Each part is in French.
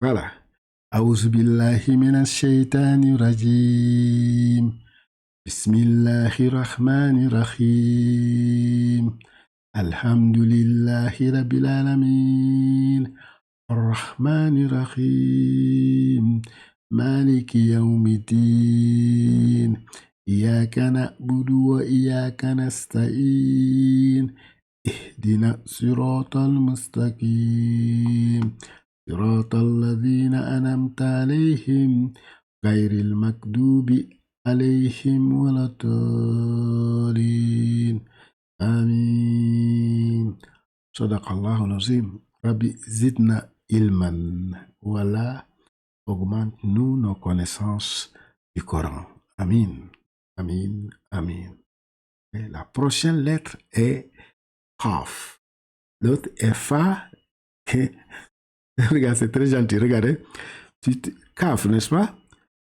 Voilà. أعوذ بالله من الشيطان الرجيم بسم الله الرحمن الرحيم الحمد لله رب العالمين الرحمن الرحيم مالك يوم الدين إياك نعبد وإياك نستعين اهدنا الصراط المستقيم صراط الذين أنعمت عليهم غير المكذوب عليهم ولا الضالين آمين صدق الله العظيم Rabbi zidna ilman voilà augmente-nous nos connaissances du Coran Amin Amin Amin et la prochaine lettre est Qaf l'autre est Fa regarde, c'est très gentil. Regardez. Kaf, n'est-ce pas?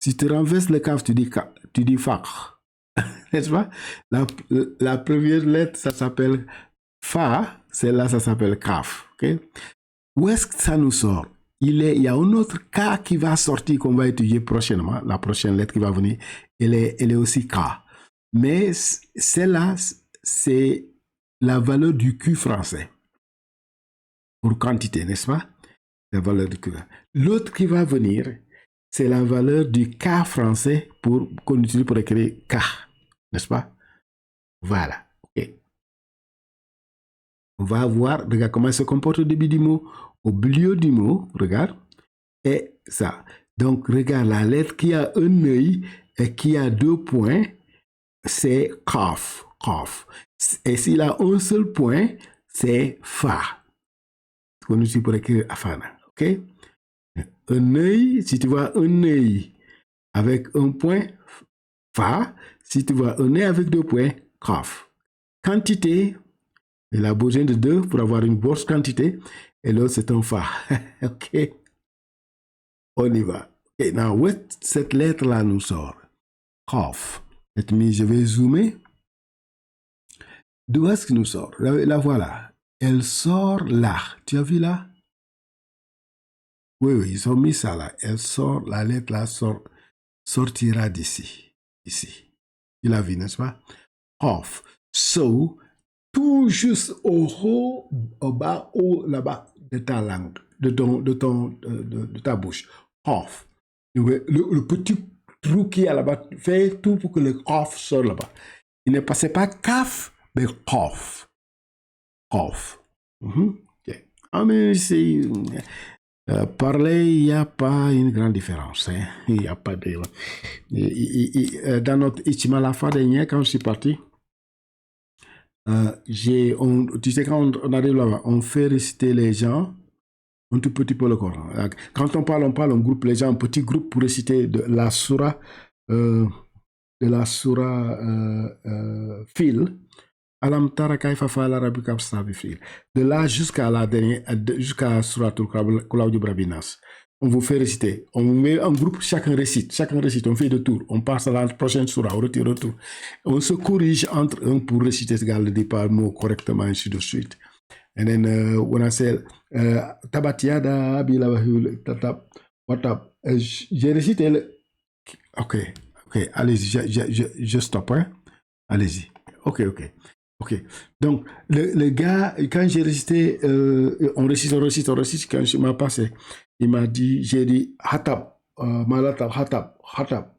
Si tu renverses le kaf, tu dis Fakh. N'est-ce pas? La première lettre, ça s'appelle Fa. Celle-là, ça s'appelle Kaf. Okay? Où est-ce que ça nous sort? Il y a un autre K qui va sortir, qu'on va étudier prochainement. La prochaine lettre qui va venir, elle est aussi K. Mais celle-là, c'est la valeur du Q français. Pour quantité, n'est-ce pas? La valeur du Q. L'autre qui va venir, c'est la valeur du K français qu'on utilise pour écrire K, n'est-ce pas? Voilà. Okay. On va voir, regarde comment se comporte au début du mot, au milieu du mot, regarde, et ça. Donc, regarde, la lettre qui a un œil et qui a 2 points, c'est Qaf, Qaf. Et s'il a un seul point, c'est Fa. Qu'on utilise pour écrire Afana. Ok? Un œil, si tu vois un œil avec un point, Fa. Si tu vois un œil avec 2 points, Qaf. Quantité, il a besoin de 2 pour avoir une grosse quantité. Et l'autre, c'est un Fa. Ok? On y va. Et now, cette lettre-là nous sort. Qaf. Je vais zoomer. D'où est-ce qu'il nous sort? La voilà. Elle sort là. Tu as vu là? Oui, ils ont mis ça là. Elle sort, la lettre là sortira d'ici. Ici. Tu l'as vu, n'est-ce pas? Off. So, tout juste au haut, au bas, haut, là-bas, de ta langue, de ta bouche. Off. Le petit trou qui est là-bas, fais tout pour que le off sorte là-bas. Il ne passait pas kaf, mais off. Off. Okay. Ah, mais c'est... parler, il n'y a pas une grande différence. Hein. Il n'y a pas de... dans notre Ichimalafa dernier, quand je suis parti, tu sais, quand on arrive là-bas, on fait réciter les gens un tout petit peu le Coran. Quand on parle, on groupe les gens en petits groupes pour réciter de la Surah Fil. Alam tara kaifa fa'ala rabbuka bi fil. De là jusqu'à la dernière, jusqu'à Suratul Qul Rabbi Nas. On vous fait réciter. On met en groupe, chacun récite, on fait 2 tours. On passe à la prochaine surah, retour. On se corrige entre eux pour réciter ce le départ mot correctement, ainsi de suite. And then, when I say, tabatiada, bilawahul, tatap, watap, j'ai récité le... Ok, allez-y, je stoppe, hein. Allez-y. Ok. Donc, le gars, quand j'ai récité, on récite, quand je m'ai passé, il m'a dit, j'ai dit, hatab, malatab, hatab.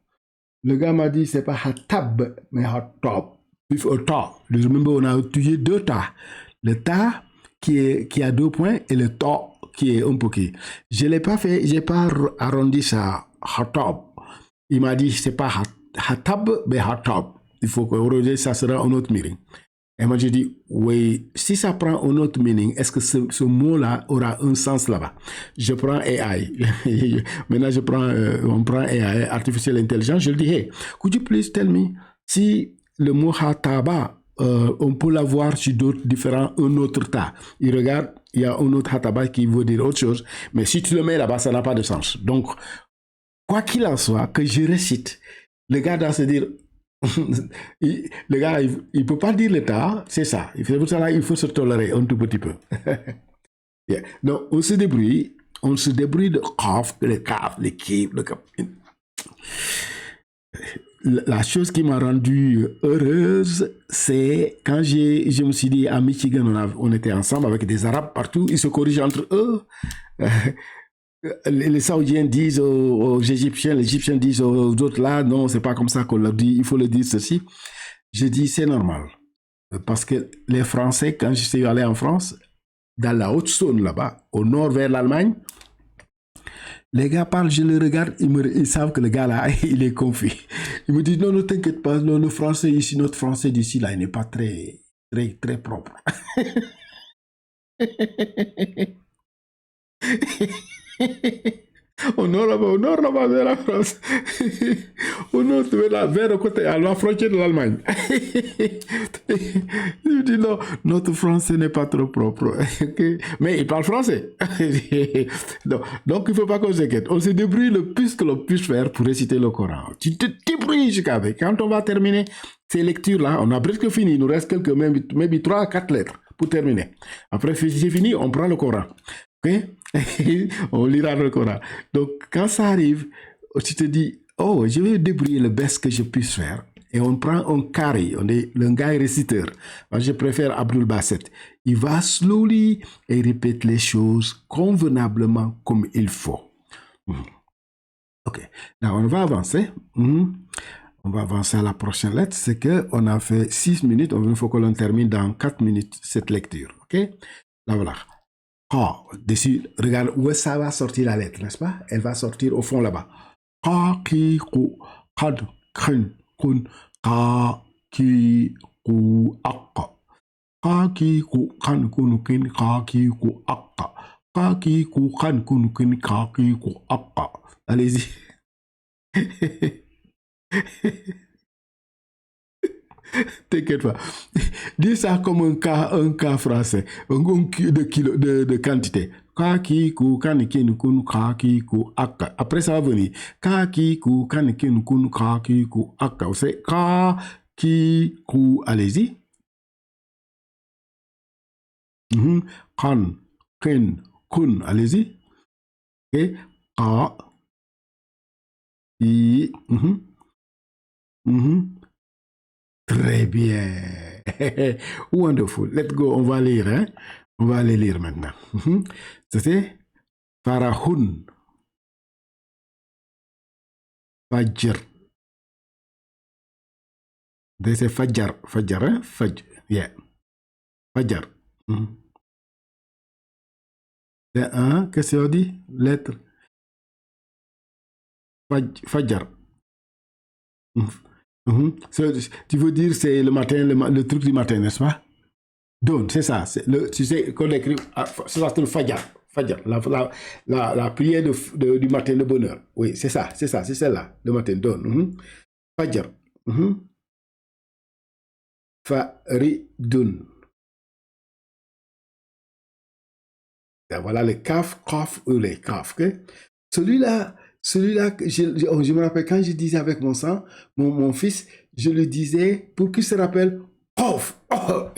Le gars m'a dit, c'est pas hatab, mais hatab. With a ta. Remember, on a utilisé 2 ta. Le ta qui a 2 points et le ta qui est un peu qui. Je l'ai pas fait, j'ai pas arrondi ça, hatab. Il m'a dit, c'est pas hatab, mais hatab. Il faut que ça sera un autre meaning. Et moi, j'ai dit, oui, si ça prend un autre meaning, est-ce que ce mot-là aura un sens là-bas? Je prends AI. Maintenant, on prend AI, Artificial Intelligence. Je lui dis, hey, could you please tell me si le mot hataba, on peut l'avoir sur d'autres différents, un autre tas. Il regarde, il y a un autre hataba qui veut dire autre chose, mais si tu le mets là-bas, ça n'a pas de sens. Donc, quoi qu'il en soit, que je récite, le gars doit se dire, le gars, il peut pas dire l'état, c'est ça. C'est pour ça là, il faut se tolérer un tout petit peu. Yeah. Donc, on se débrouille, On se débrouille de kaf, le kaf, l'équipe, le kaf. La chose qui m'a rendue heureuse, c'est quand je me suis dit à Michigan, on était ensemble avec des Arabes partout, ils se corrigent entre eux. Les Saoudiens disent aux Égyptiens, les Égyptiens disent aux autres là, non, c'est pas comme ça qu'on leur dit, il faut le dire ceci. Je dis, c'est normal. Parce que les Français, quand je suis allé en France, dans la haute zone là-bas, au nord vers l'Allemagne, les gars parlent, je les regarde, ils savent que le gars là, il est confus. Il me dit, non, ne t'inquiète pas, non, le français ici, notre français d'ici là, il n'est pas très, très, très propre. Au nord là-bas, vers la France. Au nord, vers le côté, à la frontière de l'Allemagne. Je dis non, notre français n'est pas trop propre. Mais il parle français. Donc, il ne faut pas qu'on s'inquiète. On se débrouille le plus que l'on puisse faire pour réciter le Coran. Tu te débrouilles jusqu'à avec. Quand on va terminer ces lectures-là, on a presque fini. Il nous reste quelques, même 3 à 4 lettres pour terminer. Après, c'est fini, on prend le Coran. Okay? On lira le Coran. Donc, quand ça arrive, tu te dis, oh, je vais débrouiller le best que je puisse faire. Et on prend un carré, on est le gars réciteur. Moi, je préfère Abdul Basset. Il va slowly et répète les choses convenablement comme il faut. Ok, là, on va avancer. On va avancer à la prochaine lettre. C'est qu'on a fait 6 minutes. Il faut que l'on termine dans 4 minutes cette lecture. Ok, là, voilà. Ah, dessus, regarde où ça va sortir la lettre, n'est-ce pas? Elle va sortir au fond là-bas. Ka, ki, ku, kad, kren, kun, ka, ki, ku, akka. Ka, ki, ku, kan, kun, kin, ka, ki, ku, akka. Ka, ki, ku, kan, kun, kin, ka, ki, ku, akka. Allez-y. T'inquiète pas. Dis ça comme un cas français, de quantité. Kakiku kanikin kun kakiku akka. Après ça va venir. Kakiku kanikin kun kakiku akka. C'est kakiku. Allez-y. Kan, ken, kun. Allez-y. Et ka. I. Très bien. Wonderful. Let's go. On va lire. Hein? On va aller lire maintenant. C'était Farahun. Fajr. C'est Fajr. Fajr. Hein? Fajr. Yeah. Fajr. C'est un. Qu'est-ce qu'on dit? Lettre. Fajr. Tu veux dire c'est le matin, le truc du matin, n'est-ce pas? Donc, c'est ça. Tu sais qu'on écrit, c'est ça, le Fajr. Fajr, la prière du matin, le bonheur. Oui, c'est ça, c'est celle-là, le matin. Donne. Fajr. Faridun. Voilà le kaf, kaf, ou les kaf. Okay? Celui-là, je me rappelle quand je disais avec mon fils, je le disais pour qu'il se rappelle cough. Oh,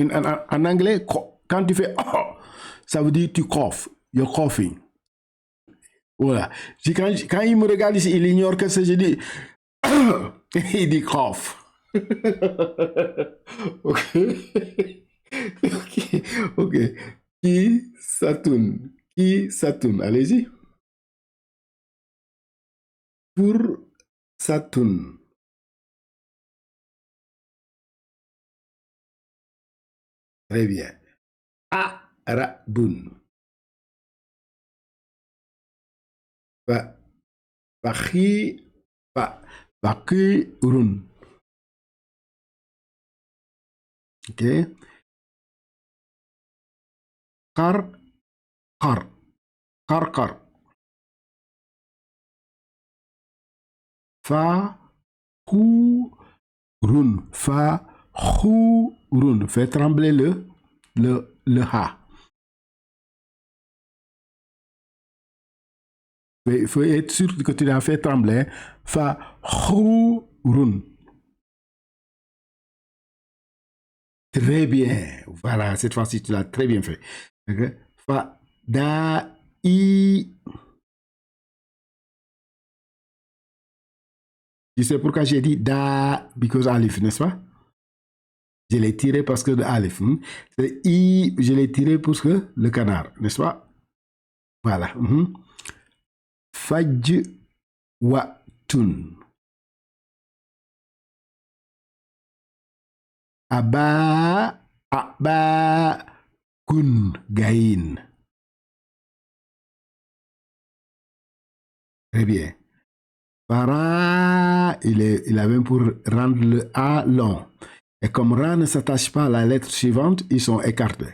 en anglais, quand tu fais oh, ça veut dire tu cough, you're coughing. Voilà. Quand il me regarde ici, il ignore que c'est, je dis il dit cough. Ok. Ok. Qui Satoun. Allez-y. Pour Satoun. Très bien. Arabun. Bakirun. Ok. Kar. Fa-hu-run. Fais trembler le ha. Il faut être sûr que tu l'as fait trembler. Fa-hu-run. Très bien. Voilà, cette fois-ci, tu l'as très bien fait. Okay. Fa-da-i. Tu sais pourquoi j'ai dit da, because alif, n'est-ce pas? Je l'ai tiré parce que de alif. C'est I, je l'ai tiré parce que le canard, n'est-ce pas? Voilà. Faj wa tun. Aba, aba, kun, gain. Très bien. Para, il a même pour rendre le A long. Et comme Ra ne s'attache pas à la lettre suivante, ils sont écartés.